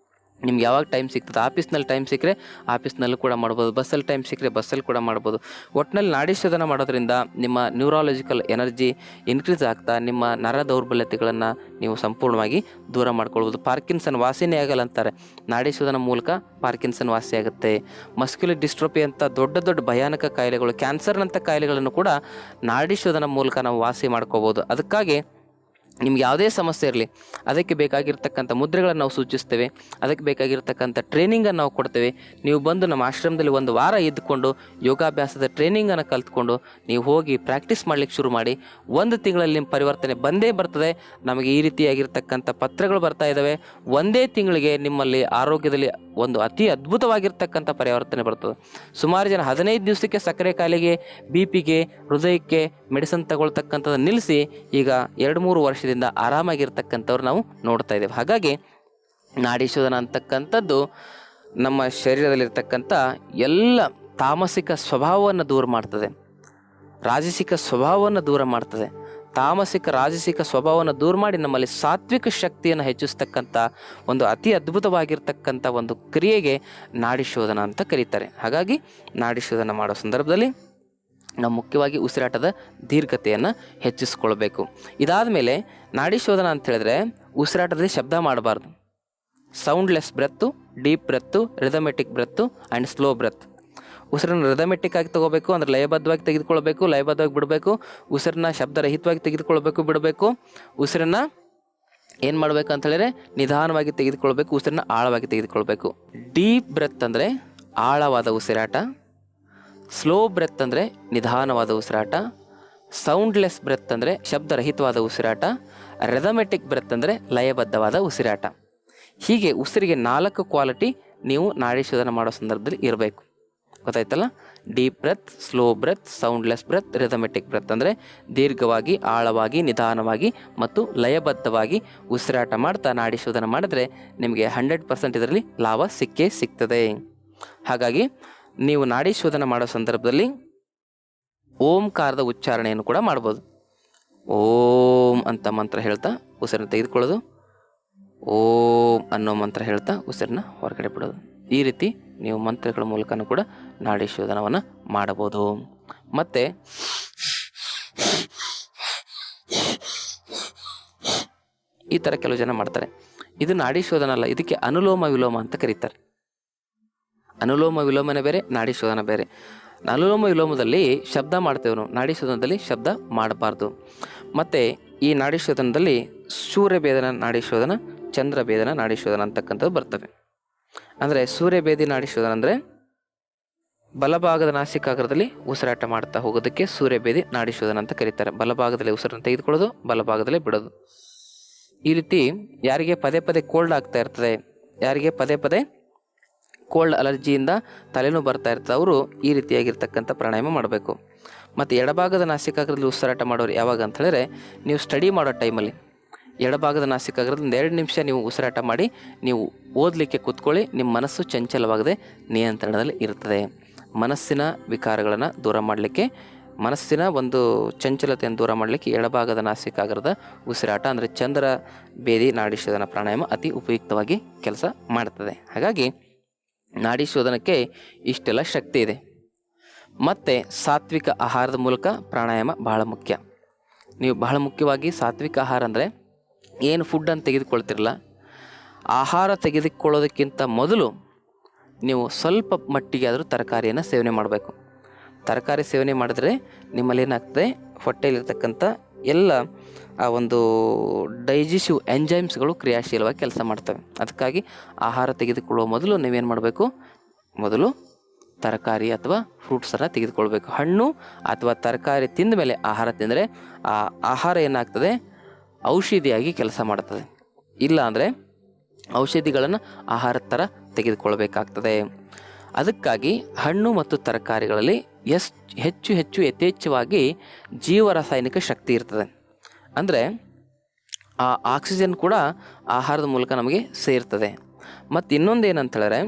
ನಿಮ್ಗೆ ಯಾವಾಗ ಟೈಮ್ ಸಿಗ್ತದೆ, ಆಫೀಸ್ನಲ್ಲಿ ಟೈಮ್ ಸಿಕ್ಕರೆ ಆಫೀಸ್ನಲ್ಲೂ ಕೂಡ ಮಾಡ್ಬೋದು, ಬಸ್ಸಲ್ಲಿ ಟೈಮ್ ಸಿಕ್ಕರೆ ಬಸ್ಸಲ್ಲಿ ಕೂಡ ಮಾಡ್ಬೋದು. ಒಟ್ಟಿನಲ್ಲಿ ನಾಡಿ ಶೋಧನ ಮಾಡೋದ್ರಿಂದ ನಿಮ್ಮ ನ್ಯೂರಾಲಜಿಕಲ್ ಎನರ್ಜಿ ಇನ್ಕ್ರೀಸ್ ಆಗ್ತಾ ನಿಮ್ಮ ನರ ದೌರ್ಬಲ್ಯತೆಗಳನ್ನು ನೀವು ಸಂಪೂರ್ಣವಾಗಿ ದೂರ ಮಾಡ್ಕೊಳ್ಬೋದು. ಪಾರ್ಕಿನ್ಸನ್ ವಾಸಿನೇ ಆಗಲ್ಲ ಅಂತಾರೆ, ನಾಡಿ ಶೋಧನ ಮೂಲಕ ಪಾರ್ಕಿನ್ಸನ್ ವಾಸಿ ಆಗುತ್ತೆ. ಮಸ್ಕ್ಯುಲರ್ ಡಿಸ್ಟ್ರೋಫಿ ಅಂತ ದೊಡ್ಡ ದೊಡ್ಡ ಭಯಾನಕ ಕಾಯಿಲೆಗಳು, ಕ್ಯಾನ್ಸರ್ನಂಥ ಕಾಯಿಲೆಗಳನ್ನು ಕೂಡ ನಾಡಿ ಶೋಧನ ಮೂಲಕ ನಾವು ವಾಸಿ ಮಾಡ್ಕೋಬೋದು. ಅದಕ್ಕಾಗಿ ನಿಮ್ಗೆ ಯಾವುದೇ ಸಮಸ್ಯೆ ಇರಲಿ, ಅದಕ್ಕೆ ಬೇಕಾಗಿರ್ತಕ್ಕಂಥ ಮುದ್ರೆಗಳನ್ನು ನಾವು ಸೂಚಿಸ್ತೇವೆ, ಅದಕ್ಕೆ ಬೇಕಾಗಿರ್ತಕ್ಕಂಥ ಟ್ರೈನಿಂಗನ್ನು ನಾವು ಕೊಡ್ತೇವೆ. ನೀವು ಬಂದು ನಮ್ಮ ಆಶ್ರಮದಲ್ಲಿ 1 ವಾರ ಇದ್ದುಕೊಂಡು ಯೋಗಾಭ್ಯಾಸದ ಟ್ರೈನಿಂಗನ್ನು ಕಲ್ತ್ಕೊಂಡು ನೀವು ಹೋಗಿ ಪ್ರಾಕ್ಟೀಸ್ ಮಾಡಲಿಕ್ಕೆ ಶುರು ಮಾಡಿ. 1 ತಿಂಗಳಲ್ಲಿ ನಿಮ್ಮ ಪರಿವರ್ತನೆ ಬಂದೇ ಬರ್ತದೆ. ನಮಗೆ ಈ ರೀತಿಯಾಗಿರ್ತಕ್ಕಂಥ ಪತ್ರಗಳು ಬರ್ತಾ ಇದ್ದಾವೆ. 1 ತಿಂಗಳಿಗೆ ನಿಮ್ಮಲ್ಲಿ ಆರೋಗ್ಯದಲ್ಲಿ ಒಂದು ಅತಿ ಅದ್ಭುತವಾಗಿರ್ತಕ್ಕಂಥ ಪರಿವರ್ತನೆ ಬರ್ತದೆ. ಸುಮಾರು ಜನ 15 ದಿವಸಕ್ಕೆ ಸಕ್ಕರೆ ಕಾಯಿಲೆಗೆ, BP ಗೆ, ಹೃದಯಕ್ಕೆ ಮೆಡಿಸಿನ್ ತಗೊಳ್ತಕ್ಕಂಥದ್ದು ನಿಲ್ಲಿಸಿ ಈಗ 2-3 ವರ್ಷದಿಂದ ಆರಾಮಾಗಿರ್ತಕ್ಕಂಥವ್ರು ನಾವು ನೋಡ್ತಾ ಇದ್ದೇವೆ. ಹಾಗಾಗಿ ನಾಡಿ ಶೋಧನ ಅಂತಕ್ಕಂಥದ್ದು ನಮ್ಮ ಶರೀರದಲ್ಲಿರ್ತಕ್ಕಂಥ ಎಲ್ಲ ತಾಮಸಿಕ ಸ್ವಭಾವವನ್ನು ದೂರ ಮಾಡ್ತದೆ, ರಾಜಸಿಕ ಸ್ವಭಾವವನ್ನು ದೂರ ಮಾಡ್ತದೆ. ತಾಮಸಿಕ ರಾಜಸಿಕ ಸ್ವಭಾವವನ್ನು ದೂರ ಮಾಡಿ ನಮ್ಮಲ್ಲಿ ಸಾತ್ವಿಕ ಶಕ್ತಿಯನ್ನು ಹೆಚ್ಚಿಸ್ತಕ್ಕಂಥ ಒಂದು ಅತಿ ಅದ್ಭುತವಾಗಿರ್ತಕ್ಕಂಥ ಒಂದು ಕ್ರಿಯೆಗೆ ನಾಡಿ ಶೋಧನ ಅಂತ ಕರೀತಾರೆ. ಹಾಗಾಗಿ ನಾಡಿ ಶೋಧನ ಮಾಡೋ ಸಂದರ್ಭದಲ್ಲಿ ನಾವು ಮುಖ್ಯವಾಗಿ ಉಸಿರಾಟದ ದೀರ್ಘತೆಯನ್ನು ಹೆಚ್ಚಿಸ್ಕೊಳ್ಬೇಕು. ಇದಾದ ಮೇಲೆ ನಾಡಿ ಶೋಧನ ಅಂತ ಹೇಳಿದ್ರೆ ಉಸಿರಾಟದಲ್ಲಿ ಶಬ್ದ ಮಾಡಬಾರ್ದು. Soundless breath, deep breath, rhythmic breath and slow breath. ಉಸಿರನ್ನು ರಿದಮೆಟಿಕ್ ಆಗಿ ತಗೋಬೇಕು, ಅಂದರೆ ಲಯಬದ್ಧವಾಗಿ ತೆಗೆದುಕೊಳ್ಬೇಕು, ಲಯಬದ್ಧವಾಗಿ ಬಿಡಬೇಕು. ಉಸಿರನ್ನ ಶಬ್ದರಹಿತವಾಗಿ ತೆಗೆದುಕೊಳ್ಬೇಕು, ಬಿಡಬೇಕು. ಉಸಿರನ್ನು ಏನು ಮಾಡಬೇಕು ಅಂತ ಹೇಳಿದ್ರೆ ನಿಧಾನವಾಗಿ ತೆಗೆದುಕೊಳ್ಬೇಕು, ಉಸಿರನ್ನ ಆಳವಾಗಿ ತೆಗೆದುಕೊಳ್ಬೇಕು. ಡೀಪ್ ಬ್ರೆತ್ ಅಂದರೆ ಆಳವಾದ ಉಸಿರಾಟ, ಸ್ಲೋ ಬ್ರೆತ್ ಅಂದರೆ ನಿಧಾನವಾದ ಉಸಿರಾಟ, ಸೌಂಡ್ಲೆಸ್ ಬ್ರೆತ್ ಅಂದರೆ ಶಬ್ದರಹಿತವಾದ ಉಸಿರಾಟ, ರಿದಮೆಟಿಕ್ ಬ್ರೆತ್ ಅಂದರೆ ಲಯಬದ್ಧವಾದ ಉಸಿರಾಟ. ಹೀಗೆ ಉಸಿರಿಗೆ 4 ಕ್ವಾಲಿಟಿ ನೀವು ನಾಡಿ ಶೋಧನ ಮಾಡೋ ಸಂದರ್ಭದಲ್ಲಿ ಇರಬೇಕು. ಗೊತ್ತಾಯ್ತಲ್ಲ? Deep breath, slow breath, soundless breath, rhythmic breath ಅಂದರೆ ದೀರ್ಘವಾಗಿ, ಆಳವಾಗಿ, ನಿಧಾನವಾಗಿ ಮತ್ತು ಲಯಬದ್ಧವಾಗಿ ಉಸಿರಾಟ ಮಾಡ್ತಾ ನಾಡಿ ಶೋಧನ ಮಾಡಿದ್ರೆ ನಿಮಗೆ 100% ಇದರಲ್ಲಿ ಲಾಭ ಸಿಕ್ಕೇ ಸಿಗ್ತದೆ. ಹಾಗಾಗಿ ನೀವು ನಾಡಿ ಶೋಧನ ಮಾಡೋ ಸಂದರ್ಭದಲ್ಲಿ ಓಂಕಾರದ ಉಚ್ಚಾರಣೆಯನ್ನು ಕೂಡ ಮಾಡ್ಬೋದು. ಓಂ ಅಂತ ಮಂತ್ರ ಹೇಳ್ತಾ ಉಸಿರನ್ನು ತೆಗೆದುಕೊಳ್ಳೋದು, ಓಂ ಅನ್ನೋ ಮಂತ್ರ ಹೇಳ್ತಾ ಉಸಿರನ್ನ ಹೊರಗಡೆ ಬಿಡೋದು. ಈ ರೀತಿ ನೀವು ಮಂತ್ರಗಳ ಮೂಲಕನೂ ಕೂಡ ನಾಡಿ ಶೋಧನವನ್ನು ಮಾಡಬಹುದು. ಮತ್ತು ಈ ಥರ ಕೆಲವು ಜನ ಮಾಡ್ತಾರೆ. ಇದು ನಾಡಿ ಶೋಧನ ಅಲ್ಲ, ಇದಕ್ಕೆ ಅನುಲೋಮ ವಿಲೋಮ ಅಂತ ಕರೀತಾರೆ. ಅನುಲೋಮ ವಿಲೋಮನೆ ಬೇರೆ, ನಾಡಿ ಶೋಧನ ಬೇರೆ. ಅನುಲೋಮ ವಿಲೋಮದಲ್ಲಿ ಶಬ್ದ ಮಾಡ್ತೇವೆ ನಾವು, ನಾಡಿ ಶೋಧನದಲ್ಲಿ ಶಬ್ದ ಮಾಡಬಾರ್ದು. ಮತ್ತು ಈ ನಾಡಿ ಶೋಧನದಲ್ಲಿ ಸೂರ್ಯಭೇದನ ನಾಡಿ ಶೋಧನ, ಚಂದ್ರಭೇದನ ನಾಡಿ ಶೋಧನ ಅಂತಕ್ಕಂಥದ್ದು ಬರ್ತವೆ. ಅಂದರೆ ಸೂರ್ಯಭೇದಿ ನಾಡಿ ಶೋಧನ ಅಂದರೆ ಬಲಭಾಗದ ನಾಸಿಕಾಗ್ರದಲ್ಲಿ ಉಸಿರಾಟ ಮಾಡ್ತಾ ಹೋಗೋದಕ್ಕೆ ಸೂರ್ಯಭೇದಿ ನಾಡಿ ಶೋಧನ ಅಂತ ಕರೀತಾರೆ. ಬಲಭಾಗದಲ್ಲಿ ಉಸಿರನ್ನು ತೆಗೆದುಕೊಳ್ಳೋದು, ಬಲಭಾಗದಲ್ಲೇ ಬಿಡೋದು. ಈ ರೀತಿ ಯಾರಿಗೆ ಪದೇ ಪದೇ ಕೋಲ್ಡ್ ಆಗ್ತಾ ಇರ್ತದೆ, ಯಾರಿಗೆ ಪದೇ ಪದೇ ಕೋಲ್ಡ್ ಅಲರ್ಜಿಯಿಂದ ತಲೆನೋವು ಬರ್ತಾ ಇರ್ತದೆ, ಅವರು ಈ ರೀತಿಯಾಗಿರ್ತಕ್ಕಂಥ ಪ್ರಾಣಾಯಾಮ ಮಾಡಬೇಕು. ಮತ್ತು ಎಡಭಾಗದ ನಾಸಿಕಾಗ್ರದಲ್ಲಿ ಉಸಿರಾಟ ಮಾಡೋರು ಯಾವಾಗ ಅಂತ ಹೇಳಿದ್ರೆ, ನೀವು ಸ್ಟಡಿ ಮಾಡೋ ಟೈಮಲ್ಲಿ ಎಡಭಾಗದ ನಾಸಿಕಾಗ್ರದಲ್ಲಿ 2 ನಿಮಿಷ ನೀವು ಉಸಿರಾಟ ಮಾಡಿ ನೀವು ಓದಲಿಕ್ಕೆ ಕೂತ್ಕೊಳ್ಳಿ. ನಿಮ್ಮ ಮನಸ್ಸು ಚಂಚಲವಾಗದೆ ನಿಯಂತ್ರಣದಲ್ಲಿ ಇರ್ತದೆ. ಮನಸ್ಸಿನ ವಿಕಾರಗಳನ್ನು ದೂರ ಮಾಡಲಿಕ್ಕೆ, ಮನಸ್ಸಿನ ಒಂದು ಚಂಚಲತೆಯನ್ನು ದೂರ ಮಾಡಲಿಕ್ಕೆ ಎಡಭಾಗದ ನಾಸಿಕಾಗ್ರದ ಉಸಿರಾಟ ಅಂದರೆ ಚಂದ್ರ ಭೇದಿ ನಾಡಿ ಶೋಧನ ಪ್ರಾಣಾಯಾಮ ಅತಿ ಉಪಯುಕ್ತವಾಗಿ ಕೆಲಸ ಮಾಡ್ತದೆ. ಹಾಗಾಗಿ ನಾಡಿ ಶೋಧನಕ್ಕೆ ಇಷ್ಟೆಲ್ಲ ಶಕ್ತಿ ಇದೆ. ಮತ್ತು ಸಾತ್ವಿಕ ಆಹಾರದ ಮೂಲಕ ಪ್ರಾಣಾಯಾಮ ಬಹಳ ಮುಖ್ಯ. ನೀವು ಬಹಳ ಮುಖ್ಯವಾಗಿ ಸಾತ್ವಿಕ ಆಹಾರ ಅಂದರೆ ಏನು ಫುಡ್ ಅಂತ ತೆಗೆದುಕೊಳ್ತಿರಲ್ಲ, ಆಹಾರ ತೆಗೆದುಕೊಳ್ಳೋದಕ್ಕಿಂತ ಮೊದಲು ನೀವು ಸ್ವಲ್ಪ ಮಟ್ಟಿಗೆ ಆದರೂ ತರಕಾರಿಯನ್ನು ಸೇವನೆ ಮಾಡಬೇಕು. ತರಕಾರಿ ಸೇವನೆ ಮಾಡಿದ್ರೆ ನಿಮ್ಮಲ್ಲಿ ಏನಾಗ್ತದೆ, ಹೊಟ್ಟೆಯಲ್ಲಿರ್ತಕ್ಕಂಥ ಎಲ್ಲ ಆ ಒಂದು ಡೈಜೆಸ್ಟಿವ್ ಎಂಜೈಮ್ಸ್ಗಳು ಕ್ರಿಯಾಶೀಲವಾಗಿ ಕೆಲಸ ಮಾಡ್ತವೆ. ಅದಕ್ಕಾಗಿ ಆಹಾರ ತೆಗೆದುಕೊಳ್ಳುವ ಮೊದಲು ನೀವೇನು ಮಾಡಬೇಕು, ಮೊದಲು ತರಕಾರಿ ಅಥವಾ ಫ್ರೂಟ್ಸನ್ನು ತೆಗೆದುಕೊಳ್ಬೇಕು. ಹಣ್ಣು ಅಥವಾ ತರಕಾರಿ ತಿಂದ ಮೇಲೆ ಆಹಾರ ತಿಂದರೆ ಆ ಆಹಾರ ಏನಾಗ್ತದೆ, ಔಷಧಿಯಾಗಿ ಕೆಲಸ ಮಾಡ್ತದೆ. ಇಲ್ಲ ಅಂದರೆ ಔಷಧಿಗಳನ್ನು ಆಹಾರದ ಥರ ತೆಗೆದುಕೊಳ್ಬೇಕಾಗ್ತದೆ. ಅದಕ್ಕಾಗಿ ಹಣ್ಣು ಮತ್ತು ತರಕಾರಿಗಳಲ್ಲಿ ಹೆಚ್ಚು ಯಥೇಚ್ಛವಾಗಿ ಜೀವರಾಸಾಯನಿಕ ಶಕ್ತಿ ಇರ್ತದೆ. ಅಂದರೆ ಆ ಆಕ್ಸಿಜನ್ ಕೂಡ ಆಹಾರದ ಮೂಲಕ ನಮಗೆ ಸೇರ್ತದೆ. ಮತ್ತು ಇನ್ನೊಂದು ಏನಂತ ಹೇಳಿದ್ರೆ,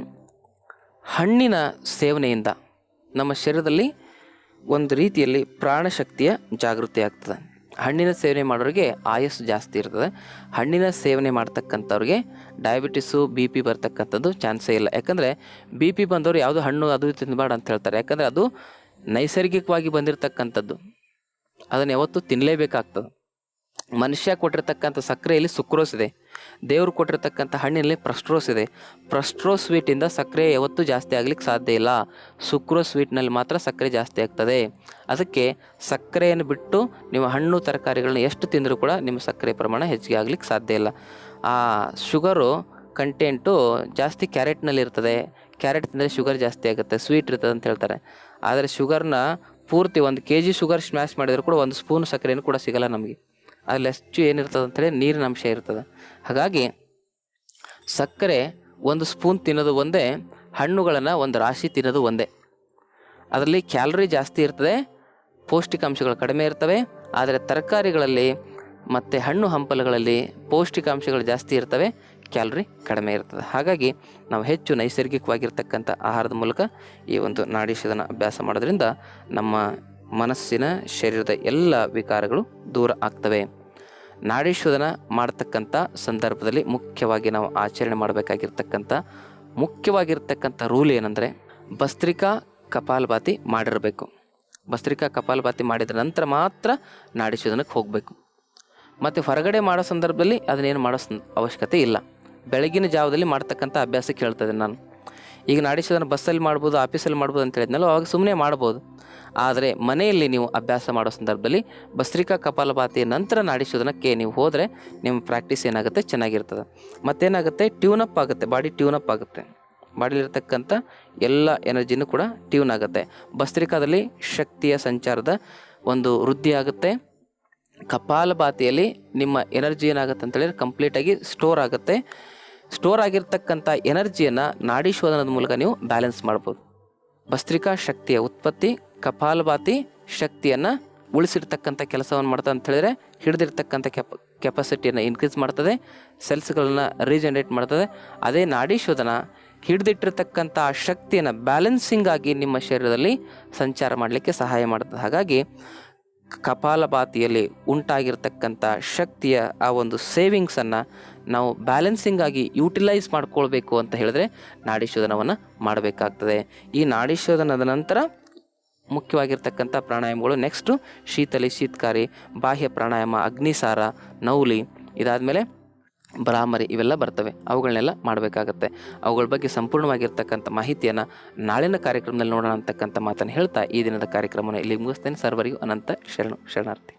ಹಣ್ಣಿನ ಸೇವನೆಯಿಂದ ನಮ್ಮ ಶರೀರದಲ್ಲಿ ಒಂದು ರೀತಿಯಲ್ಲಿ ಪ್ರಾಣಶಕ್ತಿಯ ಜಾಗೃತಿ ಆಗ್ತದೆ. ಹಣ್ಣಿನ ಸೇವನೆ ಮಾಡೋರಿಗೆ ಆಯಸ್ಸು ಜಾಸ್ತಿ ಇರ್ತದೆ. ಹಣ್ಣಿನ ಸೇವನೆ ಮಾಡ್ತಕ್ಕಂಥವ್ರಿಗೆ ಡಯಾಬಿಟಿಸು BP ಬರ್ತಕ್ಕಂಥದ್ದು ಚಾನ್ಸೇ ಇಲ್ಲ. ಯಾಕಂದರೆ BP ಬಂದವರು ಯಾವುದು ಹಣ್ಣು ಅದು ತಿನ್ನಬೇಡ ಅಂತ ಹೇಳ್ತಾರೆ. ಯಾಕಂದರೆ ಅದು ನೈಸರ್ಗಿಕವಾಗಿ ಬಂದಿರತಕ್ಕಂಥದ್ದು, ಅದನ್ನು ಯಾವತ್ತೂ ತಿನ್ನಲೇಬೇಕಾಗ್ತದೆ. ಮನುಷ್ಯ ಕೊಟ್ಟಿರ್ತಕ್ಕಂಥ ಸಕ್ಕರೆಯಲ್ಲಿ ಸುಕ್ರೋಸ್ ಇದೆ, ದೇವರು ಕೊಟ್ಟಿರ್ತಕ್ಕಂಥ ಹಣ್ಣಿನಲ್ಲಿ ಫ್ರಸ್ಟ್ರೋಸ್ ಇದೆ. ಫ್ರಸ್ಟ್ರೋಸ್ ಸ್ವೀಟಿಂದ ಸಕ್ಕರೆ ಯಾವತ್ತೂ ಜಾಸ್ತಿ ಆಗ್ಲಿಕ್ಕೆ ಸಾಧ್ಯ ಇಲ್ಲ. ಸುಕ್ರೋಸ್ ಸ್ವೀಟ್ನಲ್ಲಿ ಮಾತ್ರ ಸಕ್ಕರೆ ಜಾಸ್ತಿ ಆಗ್ತದೆ. ಅದಕ್ಕೆ ಸಕ್ಕರೆಯನ್ನು ಬಿಟ್ಟು ನೀವು ಹಣ್ಣು ತರಕಾರಿಗಳನ್ನ ಎಷ್ಟು ತಿಂದರೂ ಕೂಡ ನಿಮ್ಮ ಸಕ್ಕರೆ ಪ್ರಮಾಣ ಹೆಚ್ಚಿಗೆ ಆಗ್ಲಿಕ್ಕೆ ಸಾಧ್ಯ ಇಲ್ಲ. ಆ ಶುಗರು ಕಂಟೆಂಟು ಜಾಸ್ತಿ ಕ್ಯಾರೆಟ್ನಲ್ಲಿ ಇರ್ತದೆ. ಕ್ಯಾರೆಟ್ ತಿಂದರೆ ಶುಗರ್ ಜಾಸ್ತಿ ಆಗುತ್ತೆ, ಸ್ವೀಟ್ ಇರ್ತದೆ ಅಂತ ಹೇಳ್ತಾರೆ. ಆದರೆ ಶುಗರ್ನ ಪೂರ್ತಿ 1 kg ಶುಗರ್ ಸ್ಮ್ಯಾಶ್ ಮಾಡಿದರೂ ಕೂಡ 1 ಸ್ಪೂನ್ ಸಕ್ಕರೆಯನ್ನು ಕೂಡ ಸಿಗಲ್ಲ ನಮಗೆ. ಅಲ್ಲಿ ಹೆಚ್ಚು ಏನಿರ್ತದೆ ಅಂತೇಳಿ ನೀರಿನ ಅಂಶ ಇರ್ತದೆ. ಹಾಗಾಗಿ ಸಕ್ಕರೆ 1 ಸ್ಪೂನ್ ತಿನ್ನೋದು ಒಂದೇ, ಹಣ್ಣುಗಳನ್ನು 1 ರಾಶಿ ತಿನ್ನೋದು ಒಂದೇ. ಅದರಲ್ಲಿ ಕ್ಯಾಲರಿ ಜಾಸ್ತಿ ಇರ್ತದೆ, ಪೌಷ್ಟಿಕಾಂಶಗಳು ಕಡಿಮೆ ಇರ್ತವೆ. ಆದರೆ ತರಕಾರಿಗಳಲ್ಲಿ ಮತ್ತು ಹಣ್ಣು ಹಂಪಲುಗಳಲ್ಲಿ ಪೌಷ್ಟಿಕಾಂಶಗಳು ಜಾಸ್ತಿ ಇರ್ತವೆ, ಕ್ಯಾಲರಿ ಕಡಿಮೆ ಇರ್ತದೆ. ಹಾಗಾಗಿ ನಾವು ಹೆಚ್ಚು ನೈಸರ್ಗಿಕವಾಗಿರ್ತಕ್ಕಂಥ ಆಹಾರದ ಮೂಲಕ ಈ ಒಂದು ನಾಡಿ ಶೋಧನ ಅಭ್ಯಾಸ ಮಾಡೋದ್ರಿಂದ ನಮ್ಮ ಮನಸ್ಸಿನ ಶರೀರದ ಎಲ್ಲ ವಿಕಾರಗಳು ದೂರ ಆಗ್ತವೆ. ನಾಡಿ ಶೋಧನ ಮಾಡ್ತಕ್ಕಂಥ ಸಂದರ್ಭದಲ್ಲಿ ಮುಖ್ಯವಾಗಿ ನಾವು ಆಚರಣೆ ಮಾಡಬೇಕಾಗಿರ್ತಕ್ಕಂಥ ಮುಖ್ಯವಾಗಿರ್ತಕ್ಕಂಥ ರೂಲ್ ಏನಂದರೆ, ಭಸ್ತ್ರಿಕಾ ಕಪಾಲಭಾತಿ ಮಾಡಿರಬೇಕು. ಭಸ್ತ್ರಿಕಾ ಕಪಾಲಭಾತಿ ಮಾಡಿದ ನಂತರ ಮಾತ್ರ ನಾಡಿ ಶೋಧನಕ್ಕೆ ಹೋಗಬೇಕು. ಮತ್ತು ಹೊರಗಡೆ ಮಾಡೋ ಸಂದರ್ಭದಲ್ಲಿ ಅದನ್ನೇನು ಮಾಡೋ ಅವಶ್ಯಕತೆ ಇಲ್ಲ. ಬೆಳಗಿನ ಜಾವದಲ್ಲಿ ಮಾಡ್ತಕ್ಕಂಥ ಅಭ್ಯಾಸಕ್ಕೆ ಹೇಳ್ತದೆ ನಾನು. ಈಗ ನಾಡಿ ಶೋಧನ ಬಸ್ಸಲ್ಲಿ ಮಾಡ್ಬೋದು, ಆಫೀಸಲ್ಲಿ ಮಾಡ್ಬೋದು ಅಂತ ಹೇಳಿದ್ನಲ್ಲ, ಅವಾಗ ಸುಮ್ಮನೆ ಮಾಡ್ಬೋದು. ಆದರೆ ಮನೆಯಲ್ಲಿ ನೀವು ಅಭ್ಯಾಸ ಮಾಡೋ ಸಂದರ್ಭದಲ್ಲಿ ಭಸ್ತ್ರಿಕಾ ಕಪಾಲಭಾತಿಯ ನಂತರ ನಾಡಿ ಶೋಧನಕ್ಕೆ ನೀವು ಹೋದರೆ ನಿಮ್ಮ ಪ್ರಾಕ್ಟೀಸ್ ಏನಾಗುತ್ತೆ, ಚೆನ್ನಾಗಿರ್ತದೆ. ಮತ್ತೇನಾಗುತ್ತೆ, ಟ್ಯೂನಪ್ ಆಗುತ್ತೆ, ಬಾಡಿ ಟ್ಯೂನಪ್ ಆಗುತ್ತೆ. ಬಾಡಿಲಿರ್ತಕ್ಕಂಥ ಎಲ್ಲ ಎನರ್ಜಿನೂ ಕೂಡ ಟ್ಯೂನ್ ಆಗುತ್ತೆ. ಭಸ್ತ್ರಿಕಾದಲ್ಲಿ ಶಕ್ತಿಯ ಸಂಚಾರದ ಒಂದು ವೃದ್ಧಿ ಆಗುತ್ತೆ. ಕಪಾಲಭಾತಿಯಲ್ಲಿ ನಿಮ್ಮ ಎನರ್ಜಿ ಏನಾಗುತ್ತೆ ಅಂತೇಳಿದ್ರೆ ಕಂಪ್ಲೀಟಾಗಿ ಸ್ಟೋರ್ ಆಗುತ್ತೆ. ಸ್ಟೋರ್ ಆಗಿರ್ತಕ್ಕಂಥ ಎನರ್ಜಿಯನ್ನು ನಾಡಿ ಶೋಧನದ ಮೂಲಕ ನೀವು ಬ್ಯಾಲೆನ್ಸ್ ಮಾಡ್ಬೋದು. ಭಸ್ತ್ರಿಕಾ ಶಕ್ತಿಯ ಉತ್ಪತ್ತಿ ಕಪಾಲಭಾತಿ ಶಕ್ತಿಯನ್ನು ಉಳಿಸಿರ್ತಕ್ಕಂಥ ಕೆಲಸವನ್ನು ಮಾಡ್ತಾ ಅಂತ ಹೇಳಿದ್ರೆ, ಹಿಡಿದಿರ್ತಕ್ಕಂಥ ಕೆಪಾಸಿಟಿಯನ್ನು ಇನ್ಕ್ರೀಸ್ ಮಾಡ್ತದೆ, ಸೆಲ್ಸ್ಗಳನ್ನು ರೀಜನರೇಟ್ ಮಾಡ್ತದೆ. ಅದೇ ನಾಡಿ ಶೋಧನ ಹಿಡಿದಿಟ್ಟಿರ್ತಕ್ಕಂಥ ಶಕ್ತಿಯನ್ನು ಬ್ಯಾಲೆನ್ಸಿಂಗ್ ಆಗಿ ನಿಮ್ಮ ಶರೀರದಲ್ಲಿ ಸಂಚಾರ ಮಾಡಲಿಕ್ಕೆ ಸಹಾಯ ಮಾಡ್ತದೆ. ಹಾಗಾಗಿ ಕಪಾಲಭಾತಿಯಲ್ಲಿ ಉಂಟಾಗಿರ್ತಕ್ಕಂಥ ಶಕ್ತಿಯ ಆ ಒಂದು ಸೇವಿಂಗ್ಸನ್ನು ನಾವು ಬ್ಯಾಲೆನ್ಸಿಂಗ್ ಆಗಿ ಯೂಟಿಲೈಸ್ ಮಾಡ್ಕೊಳ್ಬೇಕು ಅಂತ ಹೇಳಿದ್ರೆ ನಾಡಿ ಶೋಧನವನ್ನು ಮಾಡಬೇಕಾಗ್ತದೆ. ಈ ನಾಡಿ ಶೋಧನದ ನಂತರ ಮುಖ್ಯವಾಗಿರ್ತಕ್ಕಂಥ ಪ್ರಾಣಾಯಾಮಗಳು ನೆಕ್ಸ್ಟು ಶೀತಲಿ, ಶೀತ್ಕಾರಿ, ಬಾಹ್ಯ ಪ್ರಾಣಾಯಾಮ, ಅಗ್ನಿಸಾರ, ನೌಲಿ, ಇದಾದಮೇಲೆ ಭ್ರಾಮರಿ, ಇವೆಲ್ಲ ಬರ್ತವೆ. ಅವುಗಳನ್ನೆಲ್ಲ ಮಾಡಬೇಕಾಗತ್ತೆ. ಅವುಗಳ ಬಗ್ಗೆ ಸಂಪೂರ್ಣವಾಗಿರ್ತಕ್ಕಂಥ ಮಾಹಿತಿಯನ್ನು ನಾಳಿನ ಕಾರ್ಯಕ್ರಮದಲ್ಲಿ ನೋಡೋಣ ಅಂತಕ್ಕಂಥ ಮಾತನ್ನು ಹೇಳ್ತಾ ಈ ದಿನದ ಕಾರ್ಯಕ್ರಮವನ್ನು ಇಲ್ಲಿ ಮುಗಿಸ್ತೇನೆ. ಸರ್ವರಿಗೂ ಅನಂತ ಶರಣಾರ್ಥಿ.